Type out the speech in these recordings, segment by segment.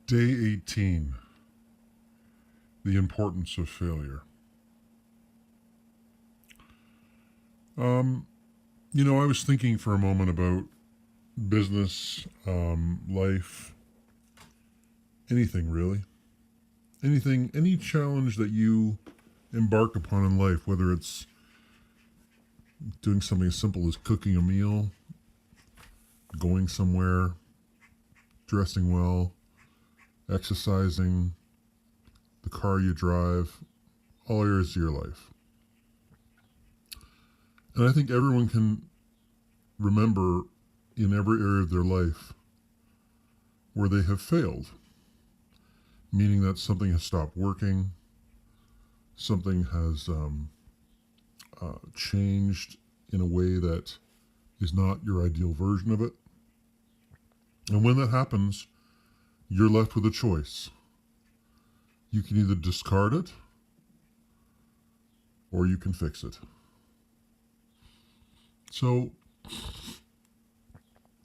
Day 18. The importance of failure. Um, I was thinking for a moment about business, life, anything really. Anything, any challenge that you embark upon in life, whether it's doing something as simple as cooking a meal, going somewhere, dressing well, exercising, the car you drive, all areas of your life. And I think everyone can remember in every area of their life where they have failed, meaning that something has stopped working, something has changed in a way that is not your ideal version of it. And when that happens, you're left with a choice. You can either discard it or you can fix it. So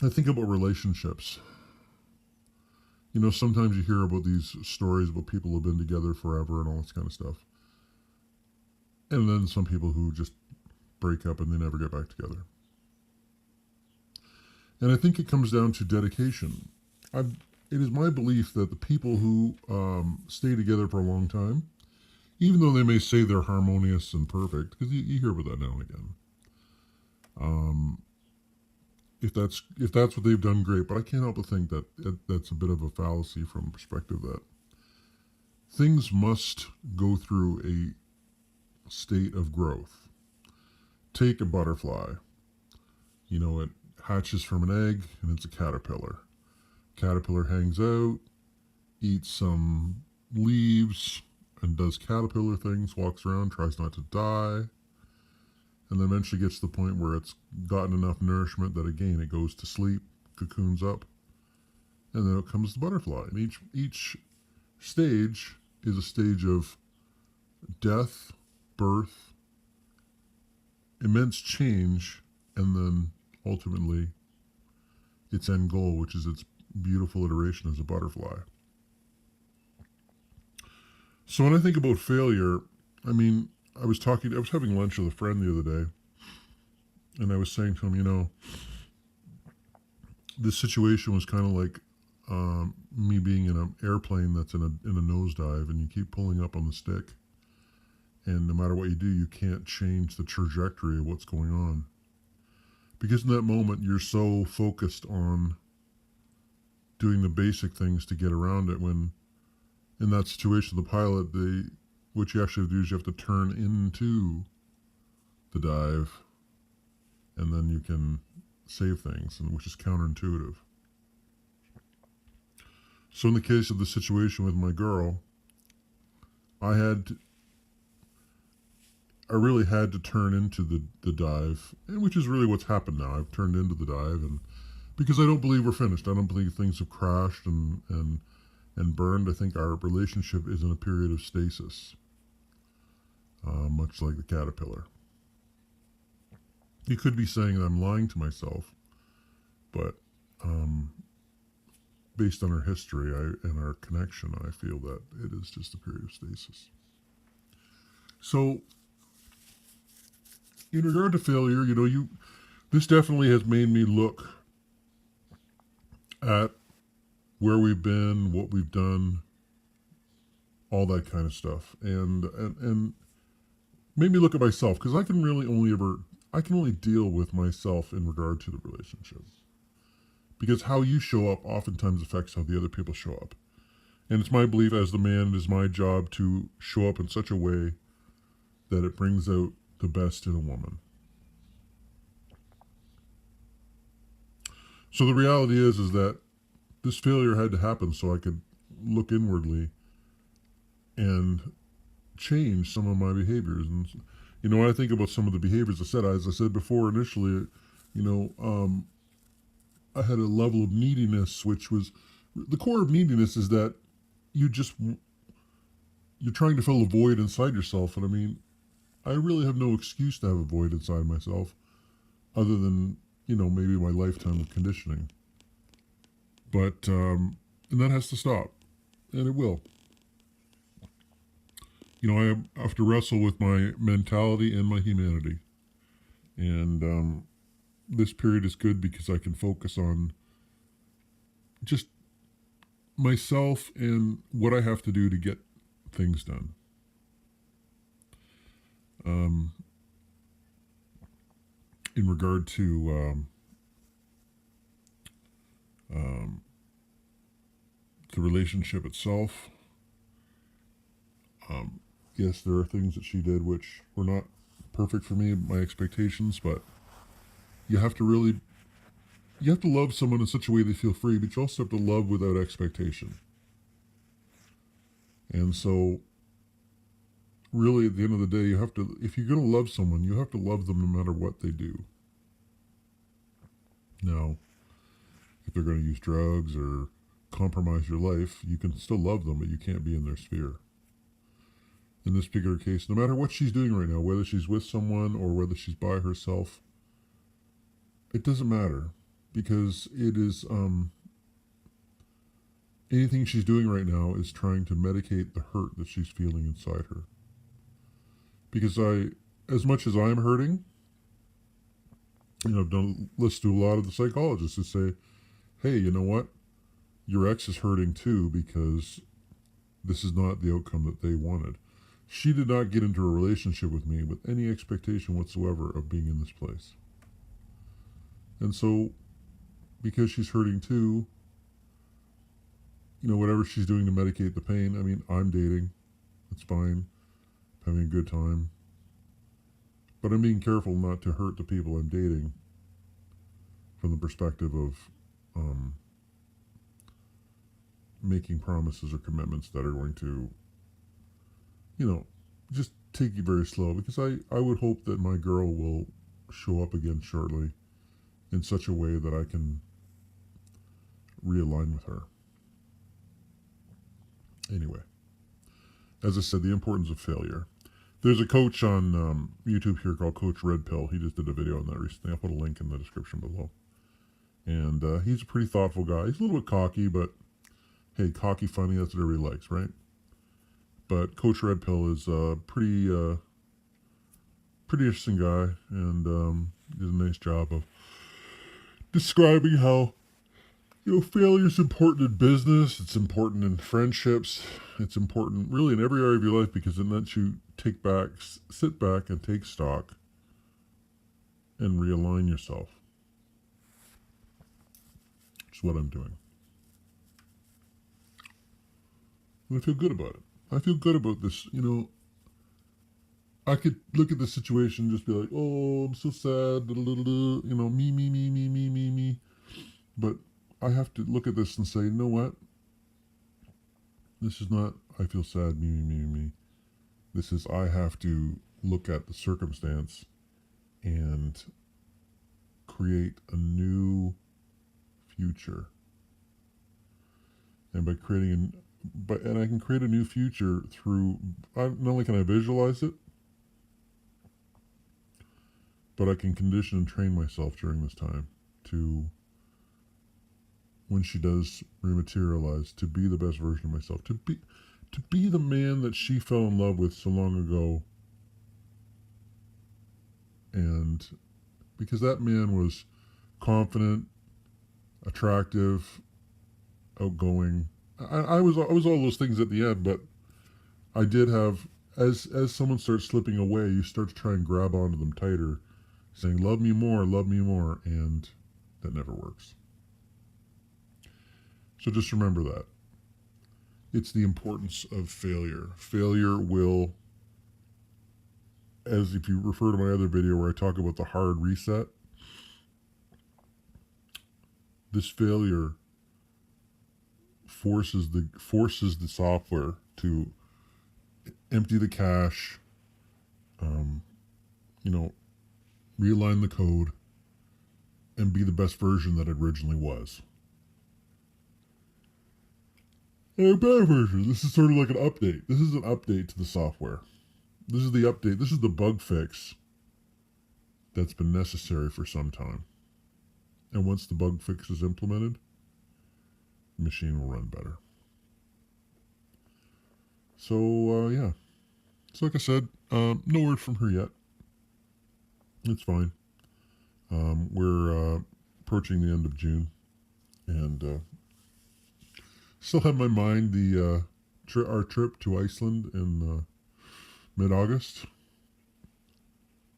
I think about relationships. Sometimes you hear about these stories about people who've been together forever and all this kind of stuff. And then some people who just break up and they never get back together. And I think it comes down to dedication. It is my belief that the people who stay together for a long time, even though they may say they're harmonious and perfect, because you hear about that now and again. If that's what they've done, great. But I can't help but think that that's a bit of a fallacy from the perspective that things must go through a state of growth. Take a butterfly. It hatches from an egg and it's a caterpillar. Caterpillar hangs out, eats some leaves, and does caterpillar things, walks around, tries not to die, and then eventually gets to the point where it's gotten enough nourishment that again it goes to sleep, cocoons up, and then it comes the butterfly. And each stage is a stage of death, birth, immense change, and then ultimately its end goal, which is its beautiful iteration as a butterfly. So when I think about failure, I was having lunch with a friend the other day, and I was saying to him, this situation was kind of like me being in an airplane that's in a nosedive, and you keep pulling up on the stick, and no matter what you do, you can't change the trajectory of what's going on. Because in that moment, you're so focused on doing the basic things to get around it, when in that situation, the pilot, what you actually do is you have to turn into the dive, and then you can save things, and which is counterintuitive. So in the case of the situation with my girl, I really had to turn into the dive, and which is really what's happened now. I've turned into the dive, and because I don't believe we're finished. I don't believe things have crashed and burned. I think our relationship is in a period of stasis, much like the caterpillar. You could be saying that I'm lying to myself, but based on our history and our connection, I feel that it is just a period of stasis. So, in regard to failure, this definitely has made me look at where we've been, what we've done, all that kind of stuff, and made me look at myself, because I can only deal with myself in regard to the relationship, because how you show up oftentimes affects how the other people show up, and it's my belief as the man, it is my job to show up in such a way that it brings out the best in a woman. So the reality is that this failure had to happen so I could look inwardly and change some of my behaviors. And when I think about some of the behaviors, as I said before initially, I had a level of neediness, which was the core of neediness is that you're trying to fill a void inside yourself. And I really have no excuse to have a void inside myself, other than maybe my lifetime of conditioning. But and that has to stop. and it will. I have to wrestle with my mentality and my humanity. And this period is good because I can focus on just myself and what I have to do to get things done. Um, in regard to um, the relationship itself, yes, there are things that she did which were not perfect for me, my expectations, but you have to really, you have to love someone in such a way they feel free, but you also have to love without expectation. And so, really, at the end of the day, you have to, if you're going to love someone, you have to love them no matter what they do. Now, if they're going to use drugs or compromise your life, you can still love them, but you can't be in their sphere. In this particular case, no matter what she's doing right now, whether she's with someone or whether she's by herself, it doesn't matter, because it is anything she's doing right now is trying to medicate the hurt that she's feeling inside her. Because as much as I'm hurting, I've done listen to a lot of the psychologists who say, hey, you know what? Your ex is hurting too because this is not the outcome that they wanted. She did not get into a relationship with me with any expectation whatsoever of being in this place. And so, because she's hurting too, whatever she's doing to medicate the pain, I mean, I'm dating. It's fine. I'm having a good time. But I'm being careful not to hurt the people I'm dating from the perspective of making promises or commitments that are going to, just take you very slow. Because I would hope that my girl will show up again shortly in such a way that I can realign with her. Anyway, as I said, the importance of failure. There's a coach on YouTube here called Coach Red Pill. He just did a video on that recently. I'll put a link in the description below. And he's a pretty thoughtful guy. He's a little bit cocky, but hey, cocky funny, that's what everybody likes, right? But Coach Red Pill is a pretty interesting guy, and did a nice job of describing how failure is important in business. It's important in friendships. It's important really in every area of your life, because it lets you sit back and take stock and realign yourself. Which is what I'm doing. And I feel good about it. I feel good about this. I could look at the situation and just be like, oh, I'm so sad, me. But I have to look at this and say, you know what? This is not, I feel sad, me. This is, I have to look at the circumstance and create a new future. And by creating and I can create a new future through, not only can I visualize it, but I can condition and train myself during this time to, when she does rematerialize, to be the best version of myself, to be the man that she fell in love with so long ago. And because that man was confident, attractive, outgoing. I was all those things at the end, but I did have, as someone starts slipping away, you start to try and grab onto them tighter, saying, love me more, and that never works. So just remember that. It's the importance of failure. Failure will, as if you refer to my other video where I talk about the hard reset, this failure forces the software to empty the cache, realign the code, and be the best version that it originally was. And a bad version. This is sort of like an update. This is an update to the software. This is the update. This is the bug fix that's been necessary for some time. And once the bug fix is implemented, the machine will run better. So yeah. So like I said, no word from her yet. It's fine. We're approaching the end of June, and still have in my mind the our trip to Iceland in mid-August,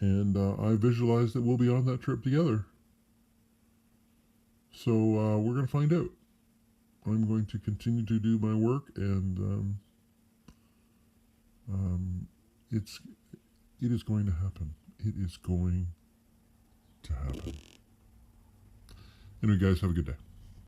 and I visualize that we'll be on that trip together. So we're going to find out. I'm going to continue to do my work, and it's it is going to happen. It is going to happen. Anyway, guys, have a good day.